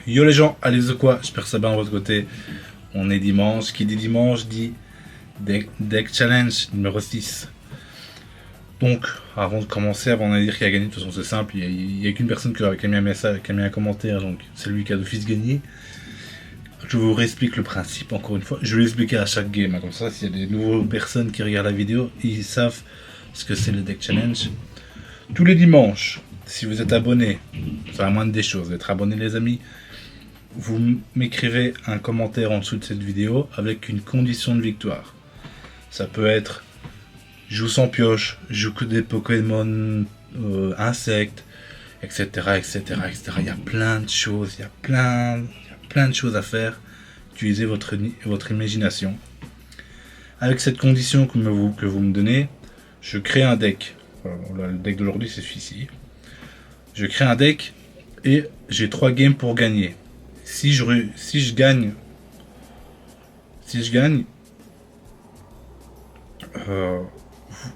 Yo les gens, allez de quoi? J'espère que ça va bien de votre côté. On est dimanche. Qui dit dimanche dit deck challenge numéro 6. Donc, avant de commencer, avant de dire qui a gagné, de toute façon c'est simple, il n'y a qu'une personne qui a mis un message, qui a mis un commentaire, donc c'est lui qui a d'office gagné. Je vous réexplique le principe encore une fois. Je vais l'expliquer à chaque game, hein, comme ça s'il y a des nouvelles personnes qui regardent la vidéo, ils savent ce que c'est le deck challenge. Tous les dimanches, si vous êtes abonné, c'est la moindre des choses, d'être abonné les amis, vous m'écrivez un commentaire en dessous de cette vidéo avec une condition de victoire. Ça peut être joue sans pioche, joue que des Pokémon insectes, etc., etc., etc. Il y a plein de choses, il y a plein de choses à faire. Utilisez votre imagination. Avec cette condition que vous me donnez, je crée un deck. Voilà, le deck d'aujourd'hui c'est celui-ci. Je crée un deck et j'ai 3 games pour gagner. Si je gagne,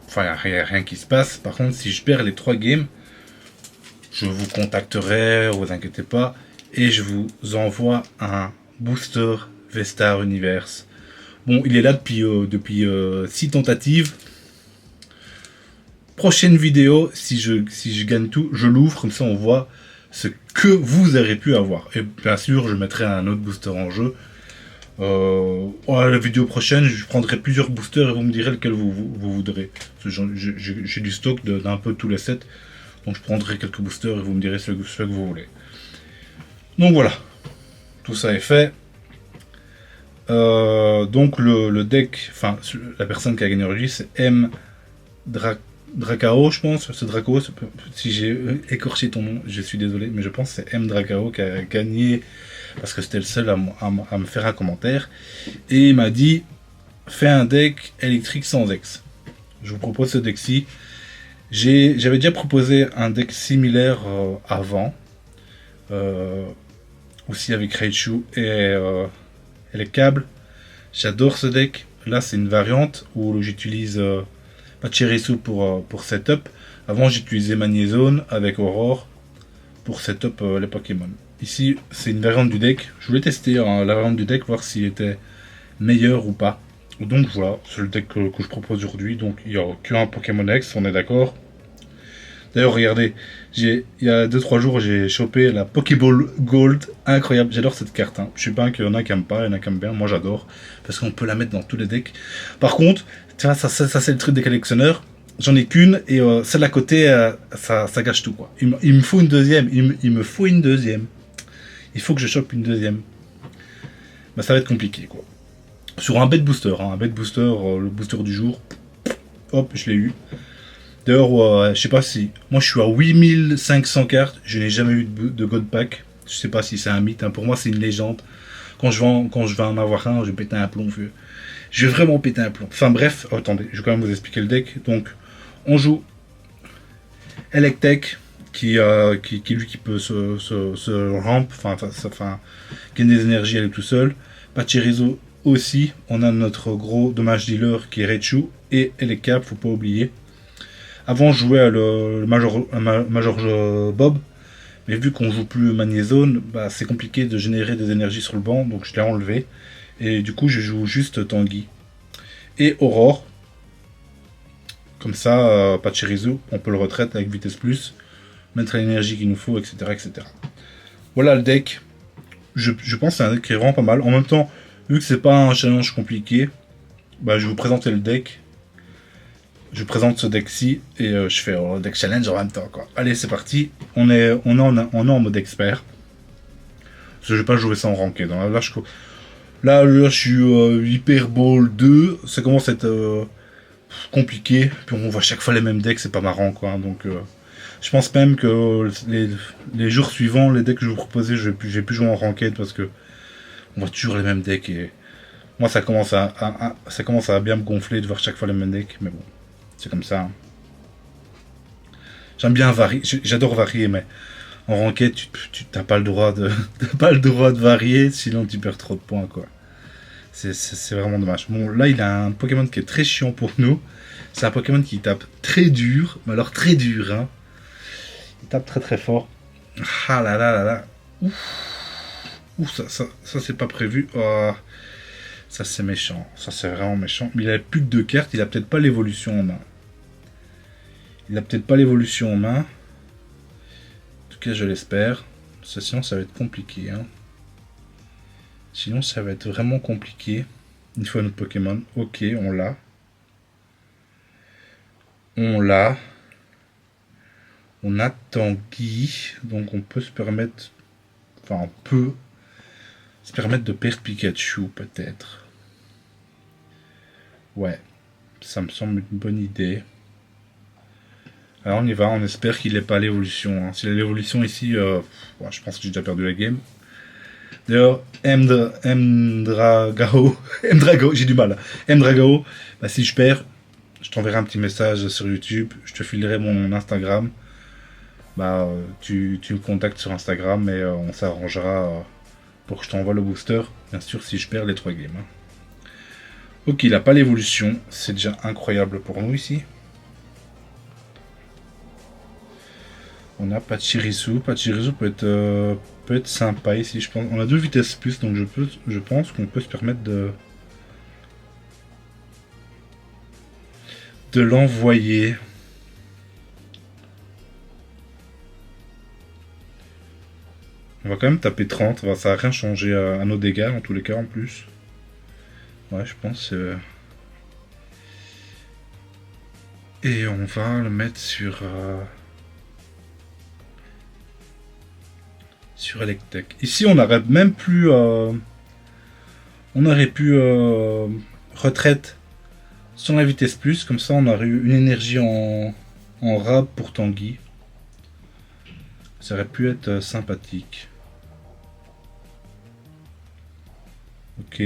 enfin il n'y a rien qui se passe. Par contre, si je perds les 3 games, je vous contacterai, vous inquiétez pas, et je vous envoie un booster V-Star Universe. Bon, il est là depuis 6 tentatives. Prochaine vidéo, si je gagne tout, je l'ouvre, comme ça on voit ce que vous aurez pu avoir. Et bien sûr, je mettrai un autre booster en jeu. La vidéo prochaine, je prendrai plusieurs boosters et vous me direz lequel vous voudrez. J'ai du stock d'un peu tous les sets, donc je prendrai quelques boosters et vous me direz ce que vous voulez. Donc voilà, tout ça est fait. Donc le deck, enfin la personne qui a gagné aujourd'hui, c'est M. Dracao, je pense, c'est Dracao, si j'ai écorché ton nom, je suis désolé, mais je pense que c'est M. Dracao qui a gagné, parce que c'était le seul à me faire un commentaire, et il m'a dit, fais un deck électrique sans ex. Je vous propose ce deck-ci. J'avais déjà proposé un deck similaire avant, aussi avec Raichu et les câbles. J'adore ce deck. Là, c'est une variante où j'utilise Pachirisu pour setup. Avant, j'utilisais Magnézone avec Aurore pour setup les Pokémon. Ici, c'est une variante du deck. Je voulais tester la variante du deck, voir s'il était meilleur ou pas. Donc voilà, c'est le deck que je propose aujourd'hui. Donc il n'y a qu'un Pokémon X, on est d'accord. D'ailleurs, regardez, il y a 2-3 jours, j'ai chopé la Pokéball Gold. Incroyable, j'adore cette carte. Hein. Je sais pas qu'il y en a qui aiment pas, il y en a qui aiment bien. Moi, j'adore. Parce qu'on peut la mettre dans tous les decks. Par contre, tu vois, ça c'est le truc des collectionneurs. J'en ai qu'une et celle à côté, ça gâche tout. Quoi. Il me faut une deuxième. Il me faut une deuxième. Il faut que je chope une deuxième. Bah, ça va être compliqué. Quoi. Sur un bête booster. Hein, un bête booster, le booster du jour. Hop, je l'ai eu. D'ailleurs, je sais pas si... Moi, je suis à 8500 cartes. Je n'ai jamais eu de God Pack. Je sais pas si c'est un mythe. Hein. Pour moi, c'est une légende. Quand je vais en avoir un, je vais péter un plomb, vieux. Je vais vraiment péter un plomb. Enfin bref, attendez, je vais quand même vous expliquer le deck. Donc, on joue Electek, qui lui qui peut se ramp, enfin, gagne des énergies elle est tout seul. Pachirisu aussi. On a notre gros dommage dealer qui est Raichu. Et Elekap, faut pas oublier. Avant, je jouais le Major Bob, mais vu qu'on joue plus Magnézone, bah, c'est compliqué de générer des énergies sur le banc, donc je l'ai enlevé. Et du coup, je joue juste Tanguy. Et Aurore. Comme ça, Pachirisu, on peut le retraite avec vitesse plus, mettre l'énergie qu'il nous faut, etc., etc. Voilà le deck. Je pense que c'est un deck qui est vraiment pas mal. En même temps, vu que c'est pas un challenge compliqué, bah, je vais vous présenter le deck. Je présente ce deck-ci et je fais le deck challenge en même temps. Quoi. Allez, c'est parti. On est en mode expert. Parce que je vais pas jouer ça en ranked. Là, je suis Hyper Ball 2. Ça commence à être compliqué. Puis on voit chaque fois les mêmes decks. C'est pas marrant. Quoi. Donc, je pense même que les jours suivants, les decks que je vous proposais, je vais plus jouer en ranked parce que on voit toujours les mêmes decks. Et moi, ça commence à bien me gonfler de voir chaque fois les mêmes decks. Mais bon. C'est comme ça. J'aime bien varier. J'adore varier, mais en ranked, tu n'as pas le droit de, varier, sinon tu perds trop de points, quoi. C'est vraiment dommage. Bon, là, il a un Pokémon qui est très chiant pour nous. C'est un Pokémon qui tape très dur, mais alors très dur, hein. Il tape très très fort. Ah là là là là. Ouf. Ouh, ça c'est pas prévu. Oh, ça c'est méchant. Ça c'est vraiment méchant. Mais il a plus que 2 cartes. Il a peut-être pas l'évolution en main. Il a peut-être pas l'évolution en main. En tout cas, je l'espère. Sinon, ça va être compliqué. Hein. Sinon, ça va être vraiment compliqué. Une fois notre Pokémon. Ok, on l'a. On l'a. On a Tanguy. Donc on peut se permettre... Enfin, on peut se permettre de perdre Pikachu, peut-être. Ouais. Ça me semble une bonne idée. Alors on y va, on espère qu'il n'ait pas l'évolution. Hein. S'il a l'évolution ici, ouais, je pense que j'ai déjà perdu la game. D'ailleurs, Mdragao, Mdragao, j'ai du mal. Mdragao, bah, si je perds, je t'enverrai un petit message sur YouTube, je te filerai mon Instagram. Bah, tu me contactes sur Instagram et on s'arrangera pour que je t'envoie le booster. Bien sûr, si je perds les 3 games. Hein. Ok, il n'a pas l'évolution, c'est déjà incroyable pour nous ici. On a Pachirisu. Pachirisu peut être sympa ici, je pense. On a 2 vitesses plus, donc je pense qu'on peut se permettre de l'envoyer. On va quand même taper 30, ça va rien changer à nos dégâts en tous les cas en plus. Ouais, je pense. Et on va le mettre sur Electek. Ici, on aurait même plus. On aurait pu retraite sur la vitesse plus, comme ça on aurait eu une énergie en rab pour Tanguy. Ça aurait pu être sympathique. Ok.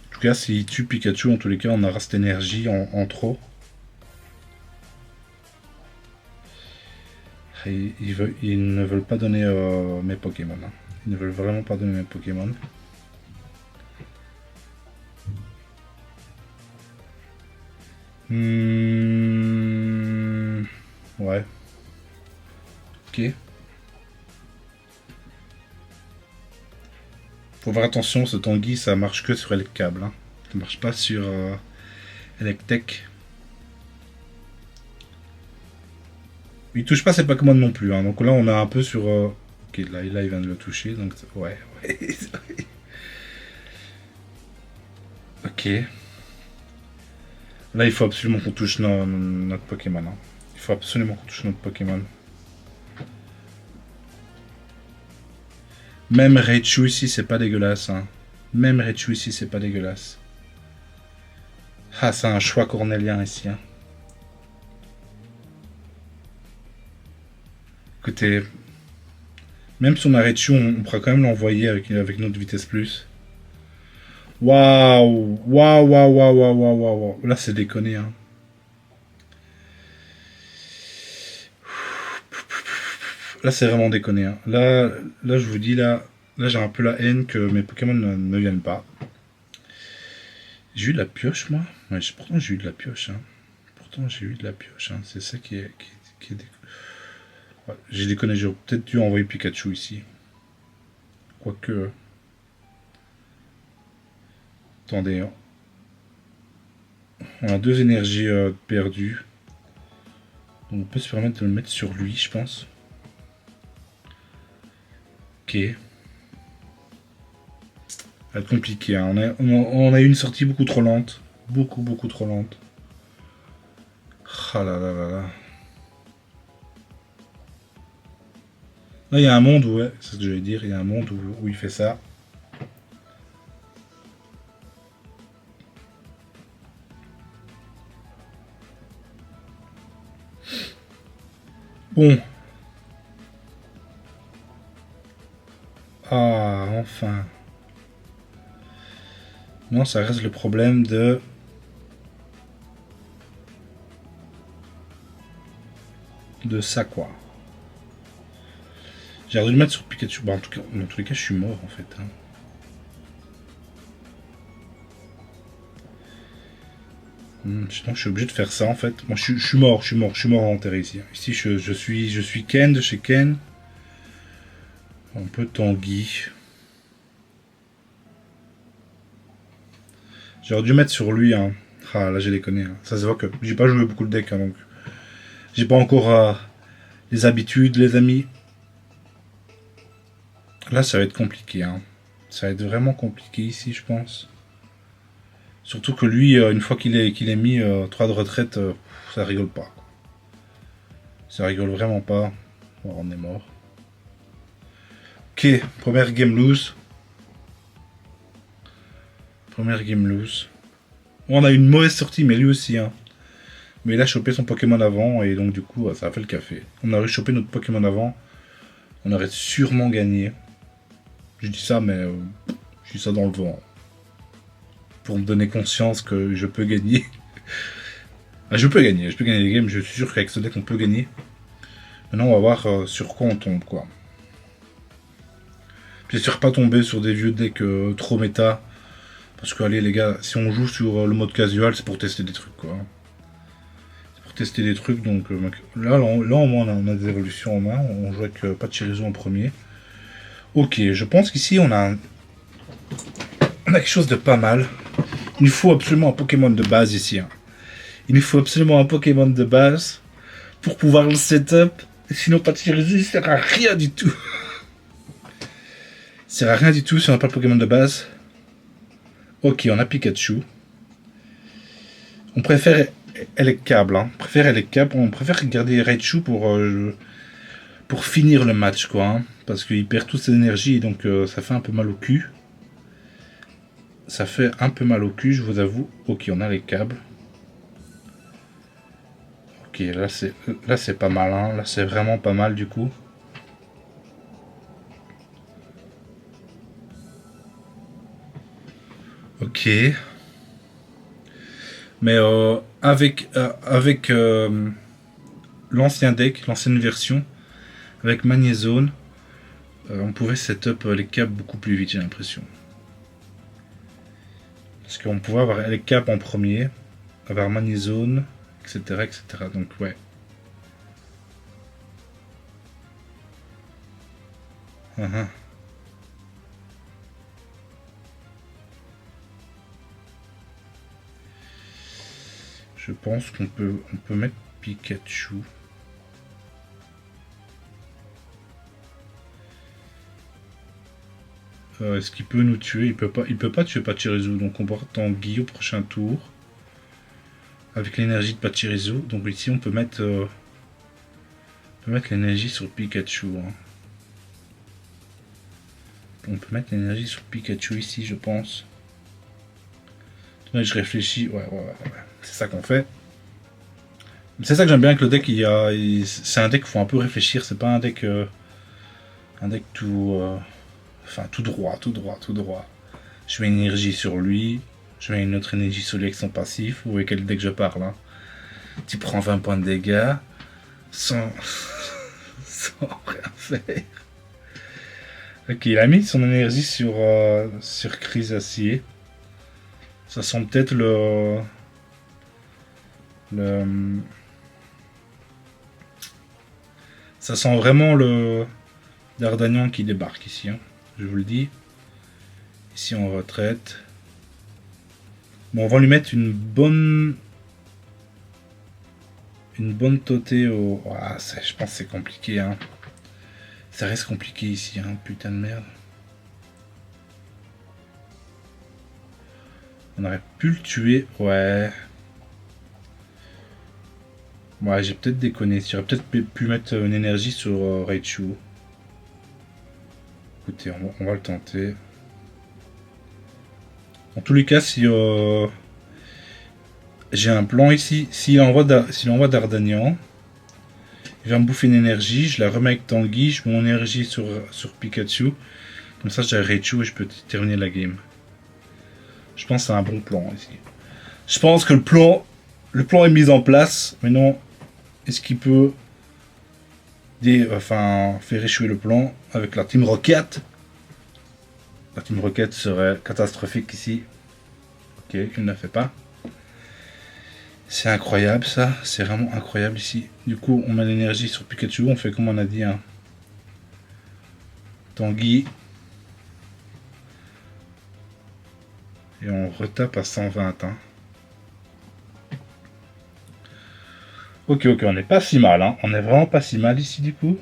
En tout cas, s'il tue Pikachu, en tous les cas, on aura cette énergie en trop. Et ils ne veulent pas donner mes Pokémon. Hein. Ils ne veulent vraiment pas donner mes Pokémon. Ouais. Ok. Faut faire attention, ce Tanguy, ça marche que sur Electable. Hein. Ça marche pas sur Electek. Il touche pas ses Pokémon non plus. Hein. Donc là, on a un peu sur... Ok, là, il vient de le toucher. Donc ouais. Ok. Là, il faut absolument qu'on touche notre Pokémon. Hein. Il faut absolument qu'on touche notre Pokémon. Même Raichu ici, c'est pas dégueulasse. Hein. Même Raichu ici, c'est pas dégueulasse. Ah, c'est un choix cornélien ici. Hein. Écoutez, même si on a Raichu, on pourra quand même l'envoyer avec notre vitesse plus. Waouh, waouh, waouh, waouh, waouh, waouh, waouh. Là, c'est déconné. Hein. Là, c'est vraiment déconné. Hein. Là, je vous dis, là j'ai un peu la haine que mes Pokémon ne viennent pas. J'ai eu de la pioche, moi. Ouais, pourtant, j'ai eu de la pioche. Hein. Pourtant, j'ai eu de la pioche. Hein. C'est ça qui est ouais, j'ai déconné. J'aurais peut-être dû envoyer Pikachu ici. Quoique... Attendez. Hein. On a 2 énergies perdues. Donc, on peut se permettre de le mettre sur lui, je pense. Ok. Ça va être compliqué. Hein. On a eu une sortie beaucoup trop lente. Beaucoup trop lente. Ah là là là là. Là, il y a un monde où, ouais, c'est ce que j'allais dire, il y a un monde où il fait ça. Bon. Ah, enfin. Non, ça reste le problème de... ça, quoi. J'ai dû le mettre sur Pikachu. Bah, en tout cas, dans tous les cas, je suis mort, en fait. Hein. Je suis obligé de faire ça, en fait. Moi, je suis mort en terre ici. Ici, je suis Ken de chez Ken. Un peu Tanguy. J'aurais dû mettre sur lui, hein. Ah, là, j'ai déconné. Hein. Ça se voit que j'ai pas joué beaucoup de decks, hein, donc j'ai pas encore les habitudes, les amis. Là, ça va être compliqué. Hein. Ça va être vraiment compliqué ici, je pense. Surtout que lui, une fois qu'il est mis 3 de retraite, ça rigole pas. Ça rigole vraiment pas. Oh, on est mort. Ok, première game lose. Première game lose. On a une mauvaise sortie, mais lui aussi. Hein. Mais il a chopé son Pokémon avant, et donc du coup, ça a fait le café. On aurait chopé notre Pokémon avant, on aurait sûrement gagné. Je dis ça, mais je dis ça dans le vent. Pour me donner conscience que je peux gagner. Ah, je peux gagner les games, je suis sûr qu'avec ce deck on peut gagner. Maintenant on va voir sur quoi on tombe quoi. J'espère pas tomber sur des vieux decks trop méta. Parce que allez les gars, si on joue sur le mode casual, c'est pour tester des trucs quoi. C'est pour tester des trucs donc là au moins on a des évolutions en main. On joue avec Pachirisu en premier. Ok, je pense qu'ici on a quelque chose de pas mal. Il nous faut absolument un Pokémon de base ici. Hein. Il nous faut absolument un Pokémon de base pour pouvoir le setup. Sinon, Pachirisu, ça sert à rien du tout. Ça sert à rien du tout si on n'a pas le Pokémon de base. Ok, on a Pikachu. On préfère Elekcable. Hein. On préfère garder Raichu pour finir le match, quoi. Hein. Parce qu'il perd toute ses énergies, donc ça fait un peu mal au cul. Ça fait un peu mal au cul, je vous avoue. Ok, on a les câbles. Ok, là c'est pas mal, hein. Là c'est vraiment pas mal du coup. Ok. Mais avec l'ancien deck, l'ancienne version, avec Magnézone, on pouvait setup les câbles beaucoup plus vite, j'ai l'impression. Parce qu'on pouvait avoir les câbles en premier, avoir Magnézone, etc., etc. Donc ouais. Je pense qu'on peut mettre Pikachu. Est-ce qu'il peut nous tuer? Il peut pas tuer Pachirisu, donc on porte Tanguy au prochain tour. Avec l'énergie de Pachirisu. Donc ici on peut mettre l'énergie sur Pikachu. Hein. On peut mettre l'énergie sur Pikachu ici, je pense. Attendez, je réfléchis. Ouais. C'est ça qu'on fait. C'est ça que j'aime bien avec le deck. C'est un deck qu'il faut un peu réfléchir. C'est pas un deck tout... Enfin, tout droit. Je mets une énergie sur lui. Je mets une autre énergie sur lui avec son passif. Vous voyez quel deck je parle. Hein. Tu prends 20 points de dégâts. Sans rien faire. Ok, il a mis son énergie sur Chrysacier. Ça sent peut-être ça sent vraiment le Dardanian qui débarque ici. Hein. Je vous le dis. Ici en retraite. Bon, on va lui mettre une bonne totée au... Ah, je pense que c'est compliqué. Hein. Ça reste compliqué ici, hein, putain de merde. On aurait pu le tuer, ouais. Ouais, j'ai peut-être déconné. J'aurais peut-être pu mettre une énergie sur Raichu. Écoutez, on va le tenter. En tous les cas, si j'ai un plan ici, s'il envoie Dardanian, il va me bouffer une énergie, je la remets avec Tanguy, je mets mon énergie sur Pikachu. Comme ça, j'ai Raichu et je peux terminer la game. Je pense que c'est un bon plan ici. Je pense que le plan est mis en place. Maintenant, est-ce qu'il peut faire échouer le plan avec la Team Rocket? La Team Rocket serait catastrophique ici. Ok, il ne la fait pas. C'est incroyable ça, c'est vraiment incroyable ici. Du coup, on met l'énergie sur Pikachu, on fait comme on a dit. Hein. Tanguy. Et on retape à 120. Hein. Ok, on n'est pas si mal. Hein. On est vraiment pas si mal ici du coup.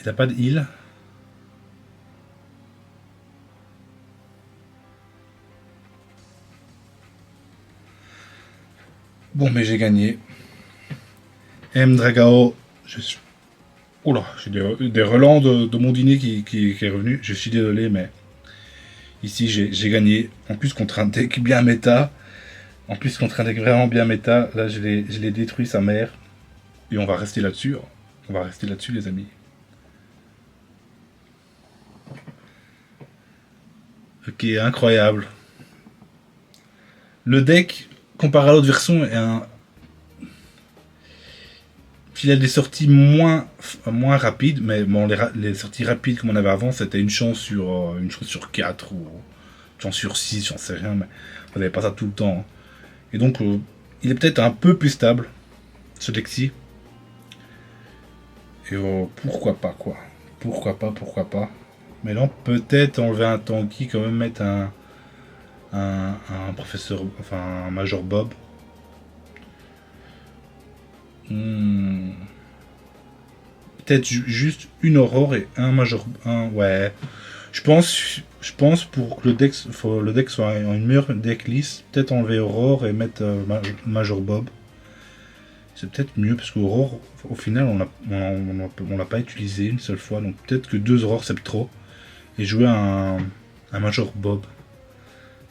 Il n'a pas de heal. Bon, mais j'ai gagné. M Dragao. Oula, j'ai des relents de mon dîner qui est revenu. Je suis désolé, mais ici j'ai gagné. En plus contre un deck bien méta. En plus contre un deck vraiment bien méta. Là, je l'ai détruit sa mère. Et on va rester là-dessus. On va rester là-dessus, les amis. Ok, incroyable. Le deck, comparé à l'autre version, est un... Il a des sorties moins rapides, mais bon, les sorties rapides comme on avait avant, c'était une chance sur 4 ou une chance sur 6, j'en sais rien, mais on n'avait pas ça tout le temps. Et donc, il est peut-être un peu plus stable, ce deck-ci. Et pourquoi pas, quoi. Pourquoi pas. Mais là, peut-être enlever un Tanky, quand même mettre un professeur, enfin un Major Bob. Peut-être juste une Aurore et un Major. Ouais. Je pense pour que le deck soit une meilleure deck list, peut-être enlever Aurore et mettre Major Bob. C'est peut-être mieux parce qu'Aurore, au final, on l'a pas utilisé une seule fois. Donc peut-être que 2 Aurores c'est trop. Et jouer un Major Bob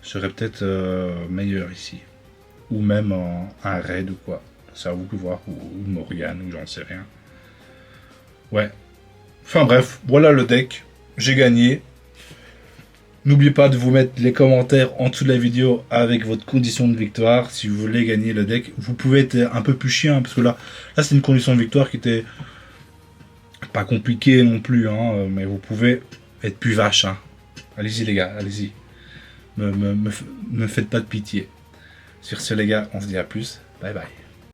serait peut-être meilleur ici. Ou même un raid ou quoi. C'est à vous de voir. Ou Morgane ou j'en sais rien. Ouais. Enfin bref, voilà le deck. J'ai gagné. N'oubliez pas de vous mettre les commentaires en dessous de la vidéo avec votre condition de victoire. Si vous voulez gagner le deck, vous pouvez être un peu plus chiant. Parce que là c'est une condition de victoire qui était pas compliquée non plus. Hein, mais vous pouvez être plus vache. Hein. Allez-y les gars, allez-y. Me faites pas de pitié. Sur ce les gars, on se dit à plus. Bye bye.